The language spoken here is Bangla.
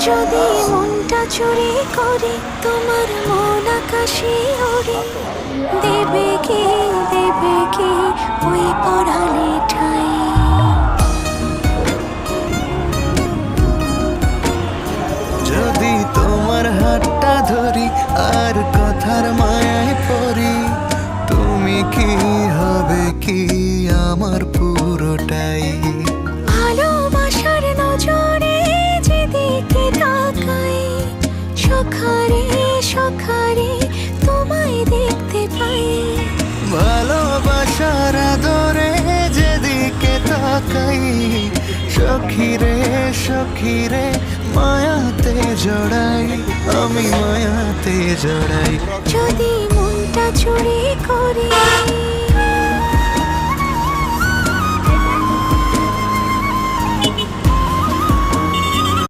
যদি মনটা চুরি করি তোমার মন আকাশে ওড়ে, দেবে কি ওই পড়ালে ঠাই। যদি তোমার হাতটা ধরি আর কথার মায়ায় পড়ি, তুমি কি হবে কি আমার পুরোটাই। ভালোবাসার নজরে যেদিকে তাকাই, সখারে সখারে তোমায় দেখতে পাই। ভালোবাসার আদরে যেদিকে তাকাই, সখিরে সখিরে মায়াতে জড়াই, আমি মায়াতে জড়াই। যদি মনটা চুরি করি